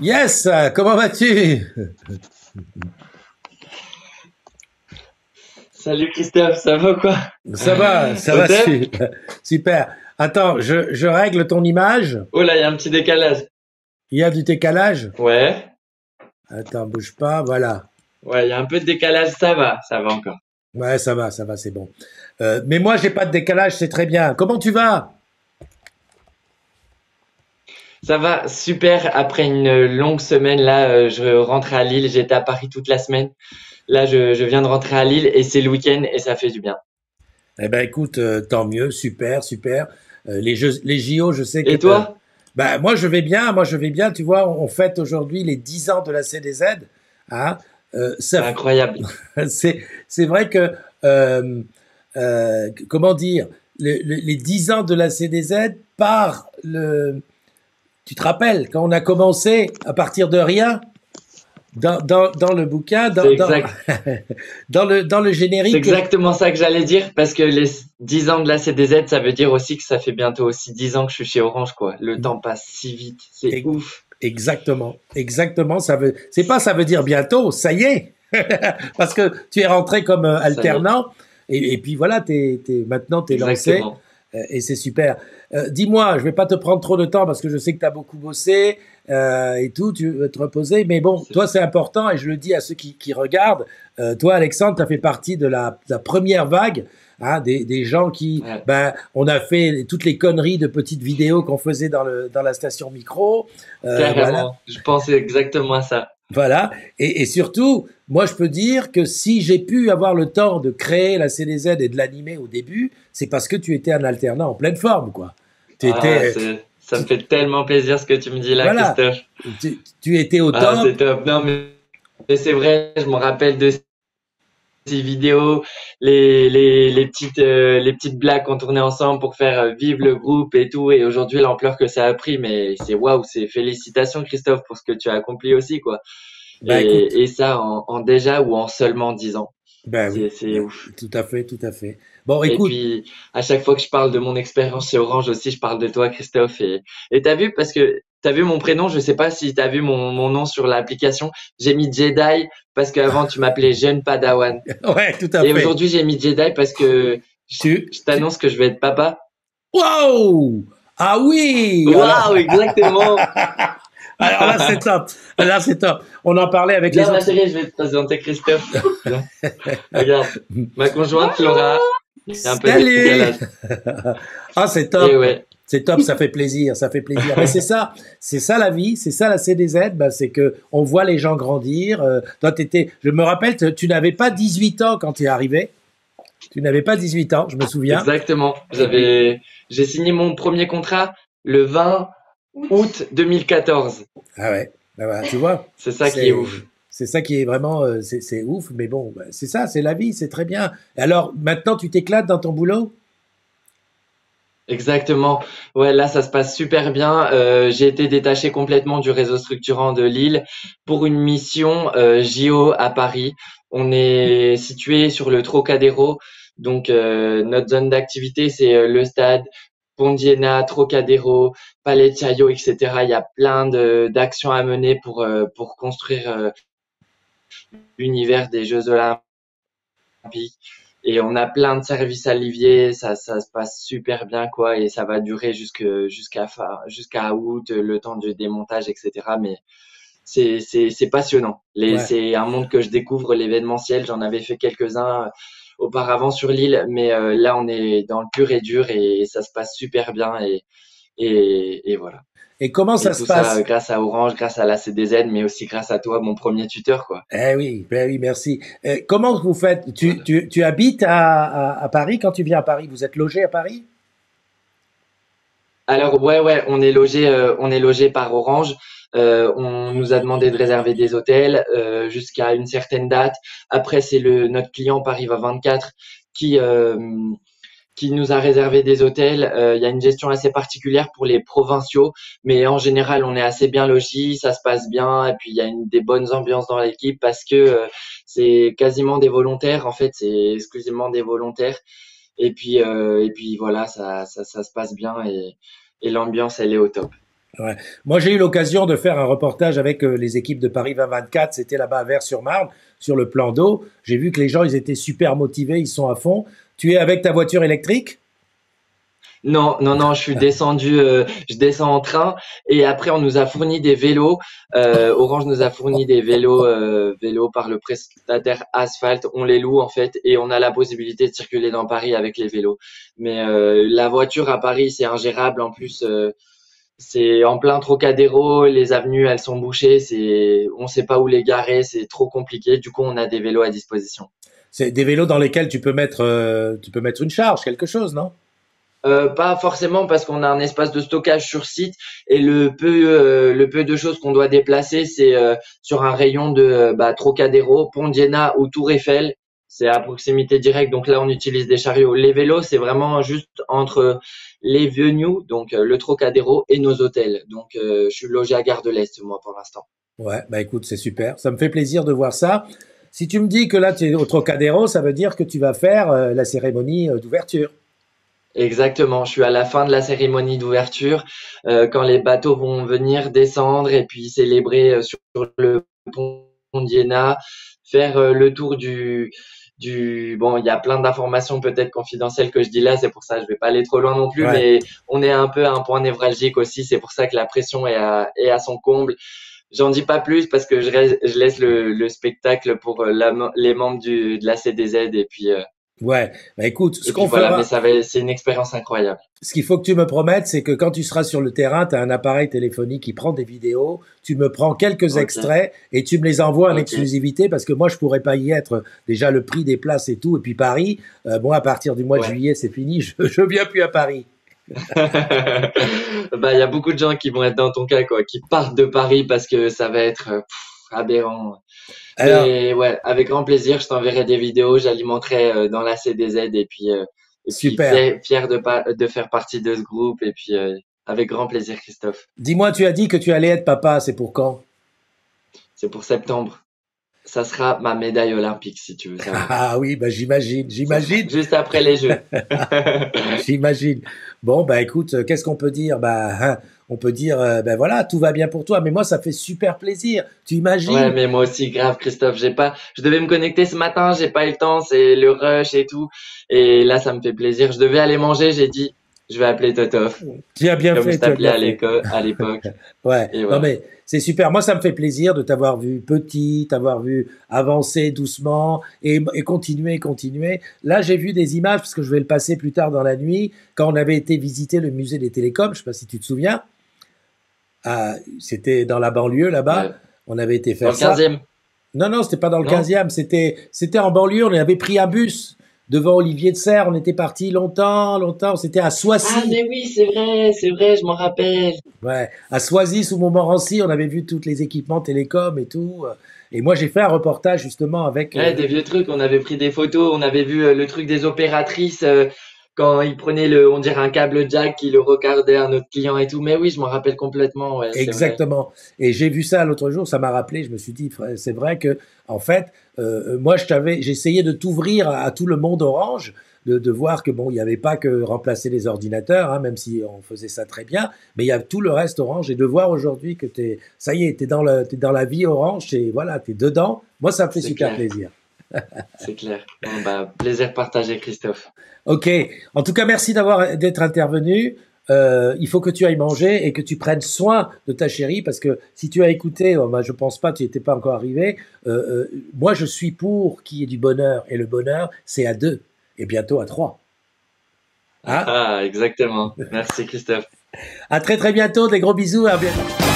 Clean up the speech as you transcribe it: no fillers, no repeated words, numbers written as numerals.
Yes, comment vas-tu? Salut Christophe, ça va quoi? Ça Au va, top? super. Attends, je règle ton image. Oh là, il y a un petit décalage. Il y a du décalage. Ouais, Attends, bouge pas, voilà. ouais, il y a un peu de décalage, ça va encore. Ouais, ça va, c'est bon. Mais moi, j'ai pas de décalage, c'est très bien. Comment tu vas? Ça va super. Après une longue semaine, là, je rentre à Lille. J'étais à Paris toute la semaine. Là, je viens de rentrer à Lille et c'est le week-end et ça fait du bien. Eh ben, écoute, tant mieux, super, super. Les JO, je sais que. Et toi? Bah, moi, je vais bien. Tu vois, on fête aujourd'hui les 10 ans de la CDZ. Hein. C'est incroyable. C'est vrai que, euh, comment dire, les 10 ans de la CDZ par le. Tu te rappelles, quand on a commencé à partir de rien, dans le bouquin, C'est exact. dans le C'est générique. exactement ça que j'allais dire parce que les 10 ans de la CDZ, ça veut dire aussi que ça fait bientôt aussi 10 ans que je suis chez Orange, quoi. Le temps passe si vite. C'est e- ouf. Exactement, exactement. C'est pas, ça veut dire bientôt, ça y est, parce que tu es rentré comme Ça y est. alternant, et puis voilà, maintenant t'es lancé, Exactement. et c'est super. Dis-moi, je vais pas te prendre trop de temps parce que je sais que tu as beaucoup bossé et tout, tu veux te reposer, mais bon, C'est- toi c'est important et je le dis à ceux qui regardent. Toi, Alexandre, tu as fait partie de la première vague. Hein, des gens qui, Ouais. ben, on a fait toutes les conneries de petites vidéos qu'on faisait dans la station micro, voilà, Carrément. Je pensais exactement à ça. voilà. Et surtout, moi, je peux dire que si j'ai pu avoir le temps de créer la CDZ et de l'animer au début, c'est parce que tu étais un alternant en pleine forme, quoi. Tu Ah, étais, ça me fait tellement plaisir ce que tu me dis là, voilà, Christophe. tu étais au Ah, c'est top. top. Non, mais c'est vrai, je me rappelle de ces vidéos, les petites blagues qu'on tournait ensemble pour faire vivre le groupe et tout. Et aujourd'hui, l'ampleur que ça a pris, mais c'est waouh, c'est félicitations, Christophe, pour ce que tu as accompli aussi, quoi. Ben écoute, Et ça en déjà ou en seulement 10 ans. ben oui, C'est ben, ouf. tout à fait, tout à fait. Bon, Et écoute, puis, à chaque fois que je parle de mon expérience chez Orange aussi, je parle de toi, Christophe. Et t'as vu, parce que t'as vu mon prénom, je sais pas si t'as vu mon nom sur l'application. J'ai mis Jedi parce qu'avant tu m'appelais Jeune Padawan. ouais, tout à Et fait. aujourd'hui, j'ai mis Jedi parce que Tu, je tu, t'annonce que je vais être papa. wow! Ah oui! Alors, Waouh, exactement. alors là, c'est top. Là, c'est top. On en parlait avec les Viens, ma autres. chérie, je vais te présenter Christophe. Viens, regarde. Ma conjointe Flora. Il y a un peu de Salut! décalage. Ah, c'est Et top. ouais, C'est top, ça fait plaisir, ça fait plaisir. Mais c'est ça la vie, c'est ça la CDZ, ben, c'est que on voit les gens grandir. Toi, je me rappelle, tu n'avais pas 18 ans quand tu es arrivé. Tu n'avais pas 18 ans, je me souviens. exactement. Et puis, J'ai signé mon premier contrat le 20 août 2014. ah ouais, ben voilà, tu vois, C'est ça qui est c'est ouf. c'est ça qui est vraiment, c'est ouf. Mais bon, ben, c'est ça, c'est la vie, c'est très bien. Et alors, maintenant, tu t'éclates dans ton boulot? Exactement. Ouais, là, ça se passe super bien. J'ai été détaché complètement du réseau structurant de Lille pour une mission JO à Paris. On est situé sur le Trocadéro. Donc, notre zone d'activité, c'est le stade, Pondiena, Trocadéro, Palais Chaillot, etc. Il y a plein d'actions à mener pour construire l'univers des Jeux Olympiques. Et on a plein de services à Livier, ça se passe super bien, quoi, et ça va durer jusqu'à août, le temps du démontage, etc. Mais c'est passionnant. Ouais. C'est un monde que je découvre, l'événementiel. J'en avais fait quelques-uns auparavant sur l'île, mais là, on est dans le pur et dur et ça se passe super bien et voilà. Et comment Et ça se tout ça passe? grâce à Orange, grâce à la CDZ, mais aussi grâce à toi, mon premier tuteur, quoi. Ben oui, merci. Comment vous faites? Voilà. Tu habites à Paris quand tu viens à Paris? Vous êtes logé à Paris? Alors ouais, on est logé par Orange. On nous a demandé de réserver des hôtels jusqu'à une certaine date. Après, c'est le notre client Pariva 24 qui euh, qui nous a réservé des hôtels. Il y a une gestion assez particulière pour les provinciaux, mais en général, on est assez bien logis, ça se passe bien, et puis il y a des bonnes ambiances dans l'équipe parce que c'est quasiment des volontaires. En fait, c'est exclusivement des volontaires. Et puis voilà, ça se passe bien et l'ambiance, elle est au top. Ouais. Moi, j'ai eu l'occasion de faire un reportage avec les équipes de Paris 2024. C'était là-bas à Vers-sur-Marne, sur le plan d'eau. J'ai vu que les gens, ils étaient super motivés, ils sont à fond. Tu es avec ta voiture électrique? Non, non, non, je descends en train et après on nous a fourni des vélos. Orange nous a fourni des vélos par le prestataire Asphalt. On les loue en fait et on a la possibilité de circuler dans Paris avec les vélos. Mais la voiture à Paris, c'est ingérable. En plus, c'est en plein Trocadéro, les avenues elles sont bouchées, on sait pas où les garer, c'est trop compliqué. Du coup, on a des vélos à disposition. C'est des vélos dans lesquels tu peux mettre une charge, quelque chose, non? Pas forcément parce qu'on a un espace de stockage sur site et le peu de choses qu'on doit déplacer, c'est sur un rayon de Trocadéro, Pont d'Iéna ou Tour Eiffel. C'est à proximité directe, donc là on utilise des chariots. Les vélos, c'est vraiment juste entre les venues, donc le Trocadéro et nos hôtels. Donc je suis logé à Gare de l'Est moi pour l'instant. Ouais, bah écoute, c'est super. Ça me fait plaisir de voir ça. Si tu me dis que là, tu es au Trocadéro, ça veut dire que tu vas faire la cérémonie d'ouverture. Exactement, je suis à la fin de la cérémonie d'ouverture, quand les bateaux vont venir descendre et puis célébrer sur le pont d'Iéna, faire le tour bon, il y a plein d'informations peut-être confidentielles que je dis là, c'est pour ça je vais pas aller trop loin non plus, Ouais. mais on est un peu à un point névralgique aussi, c'est pour ça que la pression est à son comble. J'en dis pas plus parce que je laisse le spectacle pour les membres de la CDZ Ouais, bah écoute, et puis voilà, mais c'est une expérience incroyable. ce qu'il faut que tu me promettes, c'est que quand tu seras sur le terrain, tu as un appareil téléphonique qui prend des vidéos, tu me prends quelques Ok, extraits et tu me les envoies en ok. exclusivité parce que moi, je pourrais pas y être. Déjà, le prix des places et tout. Et puis Paris, bon, à partir du mois de Ouais. juillet, c'est fini, je viens plus à Paris. Bah, il y a beaucoup de gens qui vont être dans ton cas, quoi, qui partent de Paris parce que ça va être aberrant. Alors, Mais ouais, avec grand plaisir, je t'enverrai des vidéos, j'alimenterai dans la CDZ et puis super. fier de faire partie de ce groupe et puis avec grand plaisir, Christophe. Dis-moi, tu as dit que tu allais être papa, c'est pour quand? C'est pour septembre. Ça sera ma médaille olympique, si tu veux savoir. Ah oui, bah j'imagine, Ça sera j'imagine. juste après les Jeux. J'imagine. Bon, bah écoute, qu'est-ce qu'on peut dire? Bah, hein, on peut dire, ben voilà, tout va bien pour toi. Mais moi, ça fait super plaisir. Tu Ouais, imagines? mais moi aussi, grave, Christophe. Je devais me connecter ce matin, j'ai pas eu le temps, c'est le rush et tout. Et là, ça me fait plaisir. Je devais aller manger, j'ai dit, je vais appeler Totof, Tu as bien comme je fait, tu as t'appelais bien fait. à l'époque. Ouais, Et non voilà. mais c'est super. Moi, ça me fait plaisir de t'avoir vu petit, t'avoir vu avancer doucement et continuer, continuer. Là, j'ai vu des images parce que je vais le passer plus tard dans la nuit quand on avait été visiter le musée des télécoms. Je sais pas si tu te souviens. Ah, c'était dans la banlieue là-bas. Ouais. On avait été Dans faire le ça. 15e, Non, non, c'était pas dans le non? 15e, c'était en banlieue, on avait pris un bus devant Olivier de Serres, on était parti longtemps, longtemps, c'était à Ah, Soissy. mais oui, c'est vrai, je m'en rappelle. Ouais, à Soisy sous Montmorency, on avait vu tous les équipements télécom et tout. Et moi, j'ai fait un reportage justement avec Ouais, des vieux trucs, on avait pris des photos, on avait vu le truc des opératrices quand ils prenaient on dirait un câble jack, qui le regardaient à notre client et tout. Mais oui, je m'en rappelle complètement, ouais, c'est vrai. exactement. Et j'ai vu ça l'autre jour, ça m'a rappelé. Je me suis dit, c'est vrai que en fait, moi, j'ai essayé de t'ouvrir à tout le monde Orange, de voir que bon, il n'y avait pas que remplacer les ordinateurs, hein, même si on faisait ça très bien, mais il y a tout le reste Orange. Et de voir aujourd'hui que ça y est, t'es dans la vie Orange, et voilà, t'es dedans. Moi, ça me fait C'est super clair, plaisir. c'est clair. Bon, bah, plaisir partagé, Christophe. Ok. En tout cas, merci d'être intervenu. Il faut que tu ailles manger et que tu prennes soin de ta chérie parce que si tu as écouté, bah, je pense pas, tu n'étais pas encore arrivé. Moi, je suis pour qu'il y ait du bonheur et le bonheur, c'est à deux et bientôt à trois. Hein? Ah, exactement. Merci, Christophe. À très très bientôt. Des gros bisous. À bientôt.